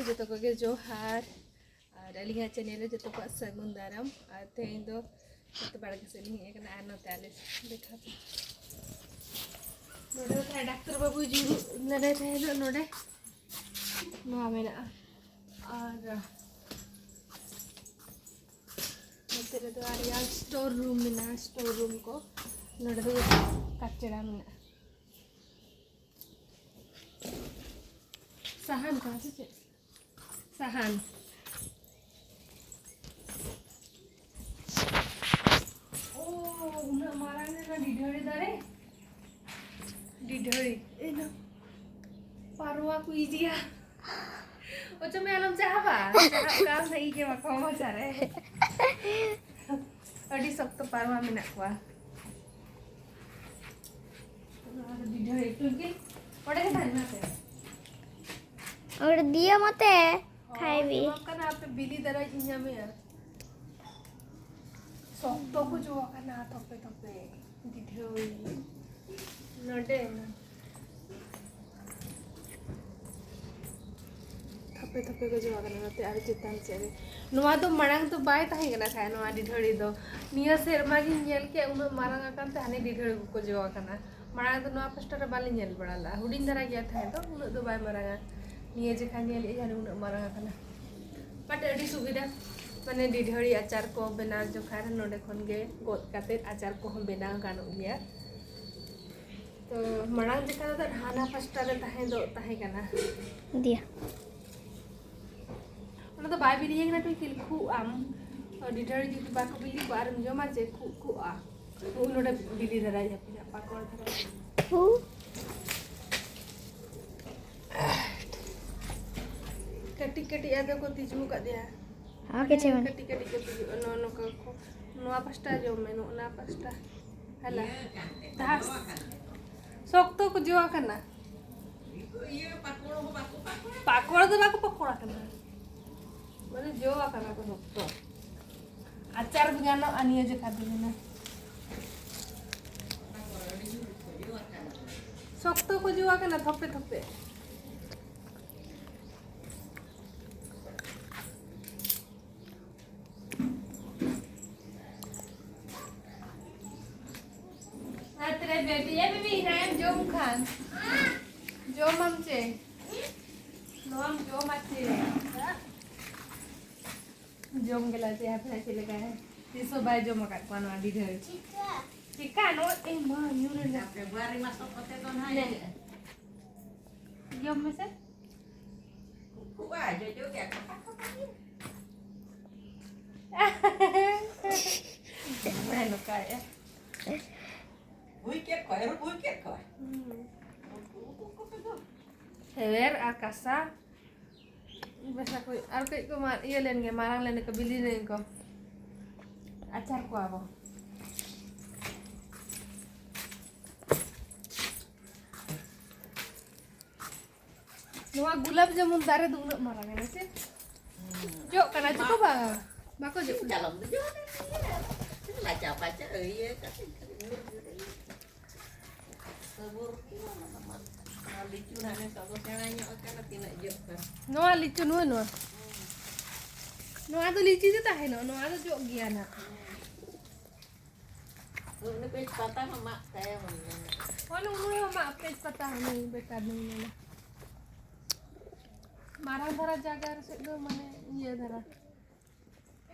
जो तो को जोहार और अलिया चैनल जो तो को सगुन दाराम और तेई दो तो बड़ा के सेलिंग एक ना आनो ताले देखा नोडे था डॉक्टर बाबू जी नडे थे जो नोडे नो आमेना और तेरे तो आरिया स्टोर रूम में ना स्टोर रूम को नोडे तो कचरा में सहान कहाँ से सहान ओ उन्हें मारा ने ना डिढोड़ी दारे डिढोड़ी ए ना पारुआ को इजिया ओ जो मैं आलम चाहवा काम नहीं के मको मजा रे अड़ी सब तो पारुआ में नकवा डिढोड़ी तुलके पड़े के धान में और दिया मते खाइबी kan apa bili darah inya me ya sok to ko jo kana tope tope didhoi node na tope tope ko jo kana nate ar chitan chere noa to marang to bai tahe kana kha noa didhoi do niya serma gi nyel ke uno marang akan te hane didhoi ko jo kana marang to noa pasta ra bali nyel badala hudin dara gya thae to uno do bai maranga niya je kha nyel e jane uno marang kana but अड़ी सुविधा माने डिढोड़ी आचार को बना जो खार नोडे खन गे गोद काते आचार को हम बना गानो गया तो मणांग दिखा तो हाना फस्टा रे ताहे कना दिया उन तो बाय बिली ना तो किल खु आम डिढोड़ी जो बाको बिली बार जो मा जे खु खु आ उ नोडे बिली धरा जा पाकोड़ धरा खु कटी कटी आदे को तिजू का दिया हां के छे कटी कटी के तिजू नो नो को नोआ पास्ता जो मेनो ना पास्ता हला दास सोक्तो को जो करना ये पाकोड़ तो बाको पकोड़ा करना माने जो करना को सोक्तो आचार बिगानो अनियो जे खादे ना सोक्तो को जो करना थपे थपे बेबी ये बेबी नाम जो खान जो ममचे नोम जो मचे जोम गेला जे आपला चले गए 300 बाय जो मका कोन आडी धर चिका नो ए मा न्यूने ना फेब्रुआरी मास पते तो ना यो में से कुआ जो क्या मैं नो का है Buiket kok, erut buiket kok. Hewer akasa. Basa ko, arke ko mar iya len ge marang len ke bili len ko. Acar ko apa? Noa gulab jamun dare dulu marang len sih. Jo kana jo ba? Bako jo. Dalam tu jo. Baca-baca iya kasi. Noa licu noa तो लीची देता है ना नोआ तो जो गया ना उन्हें पेज पता हम मारते हैं वालों उन्हें हम पेज पता नहीं बेटा नहीं ना मारा धरा जागा से दो मने ये धरा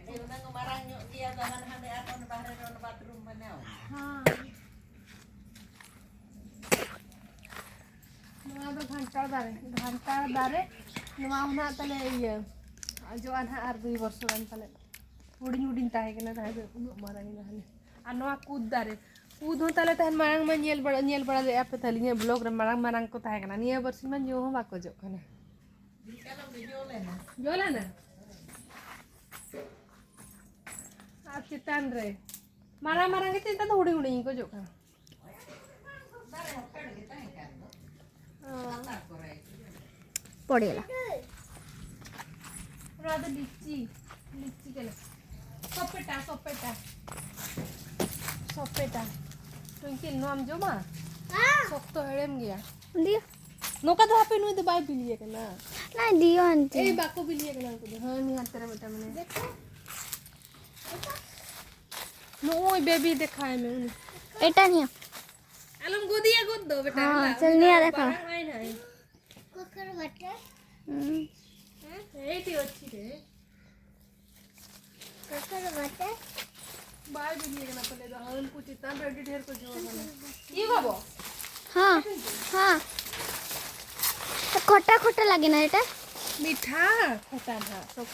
ini udah ngemarang nyok dia jangan hande atau bahare ron bathroom mana हां नोआ तो घंटा दारे नोआ उना तले ये जो आना आर 2 वर्ष रन तले उडिन उडिन ताहे केना ताहे उनो मारांग ना हले आ नोआ कूद दारे कूद हो तले तहन मारांग में नेल बड़ा ले आप तले ब्लॉग रे मारांग को ताहे केना निया वर्ष में जो हो बाको जो कने जो लेना आ चितान रे मारांग के चिता तो उडी को जो का पड़ेला राधा लिच्ची के लिए सपेटा ट्विंकल नो आम जो मा सब तो हेड़ेम गया दिया नोका तो हापे नुई तो बाय बिलिए कना ना दियो आंटी ए बाको बिलिए कना को हां नि हाथ तेरा बेटा मने देखो नोई बेबी देखाय में उनी एटा निया आलम गोदिया गोद दो बेटा हाँ चल निया देखो हाय ना कोकर बटे एटी अच्छी रे कोकर बटे बाय बिलिए कना पले दो हम कुछ इतना रेडी ढेर को जो बना ये बाबू हाँ हाँ तो खट्टा खट्टा लगे ना एटा मीठा खट्टा ना सब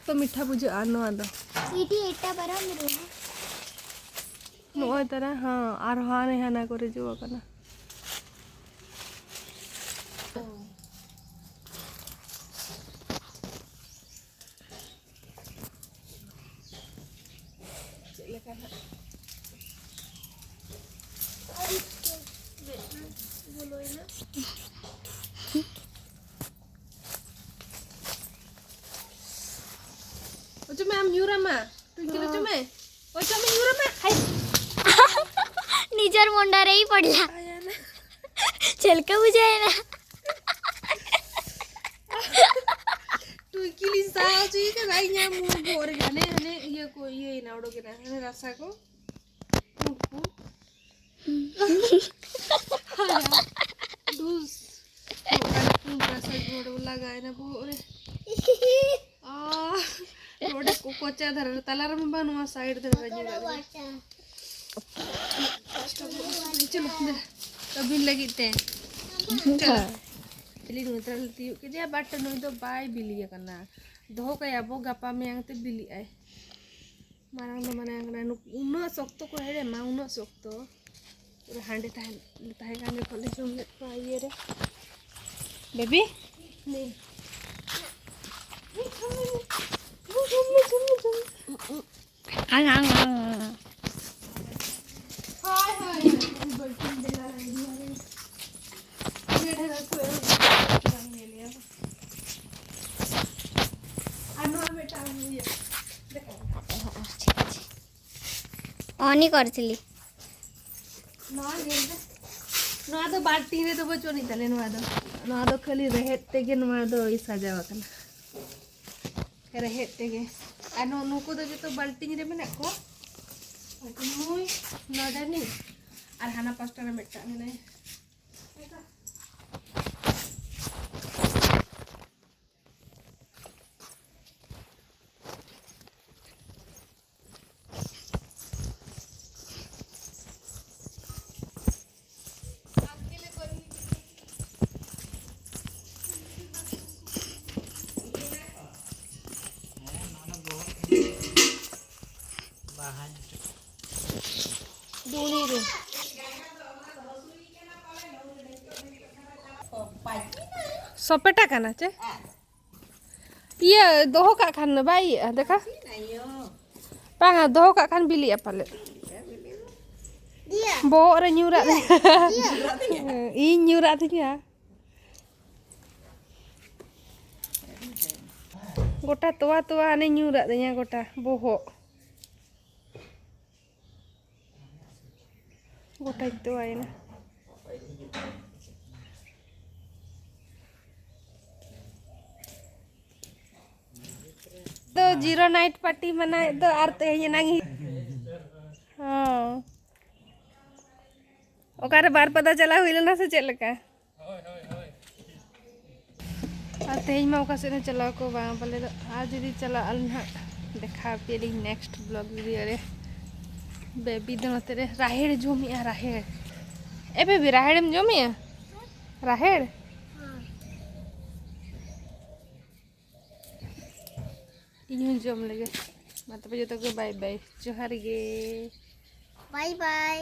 तो मीठा बुझे आनो आदो सीटी एटा बरा मिरो नोय तरह हाँ आर हाने हाना करे जो कना चले कना बोलो ना ओचो मैम यूरामा टुकिलो चमे ओचो मैं यूरामा हाय निजर मोंडा रे ही पडला आया ना चल के बुझाए ना टुकिली साज ये के भाई nya मु गोर गाने हने ये को ये नावडो के ना हने रसा को दूस तुम रसा गोड़ लगाए ना बोरे रोड को कोचा धर तलार में बनवा साइड धर रही चलो कभी लगी ते चलो चली नुतरल ती के दिया बाट नुई तो बाय बिलिया करना दो का याबो गपा में आंगते बिली आए मारंग तो माने आंगना उनो सख्त को हेरे मा उनो सख्त पूरा हांडे ताहे काने खोले सुन को आइए रे बेबी नहीं हां हां हाय हाय बल्टी देला रे ये ढेर तो ये लिया अनु बेटा ये देखो ऑन ही करथिली नवा तो बाल्टी रे तो बचो नहीं तले नवा दो खाली रहेट तेगे नवा दो ई सजावा कना रहेट तेगे आनो नुको दो जो बाल्टी रे मेना को मुई नडानी और हाना पास्टा रे मेटा ने दूनी रे सपेटा काना चे ये दोहो का खान भाई देखा पांगा दोहो का खान बिली पाले बो रे न्यूरा इ न्यूरा थिया गोटा तोवा तोवा आने न्यूरा देया गोटा बोहो गोटा तो आए ना तो जीरो नाइट पार्टी मनाए तो आरते हैं नांगी हाँ ओकारे बार पता चला हुई ना से चल का आते हैं मैं ओका से चला को वहाँ पहले तो आज यदि चला अलना देखा पेरी नेक्स्ट ब्लॉग वीडियो रे बेबी दोनों तेरे राहेड़ जोमिया राहेड़ ए बेबी राहेड़ में जोमिया राहेड़ यूं जोम लगे मतलब जो तो बाय बाय जोहार गे बाय बाय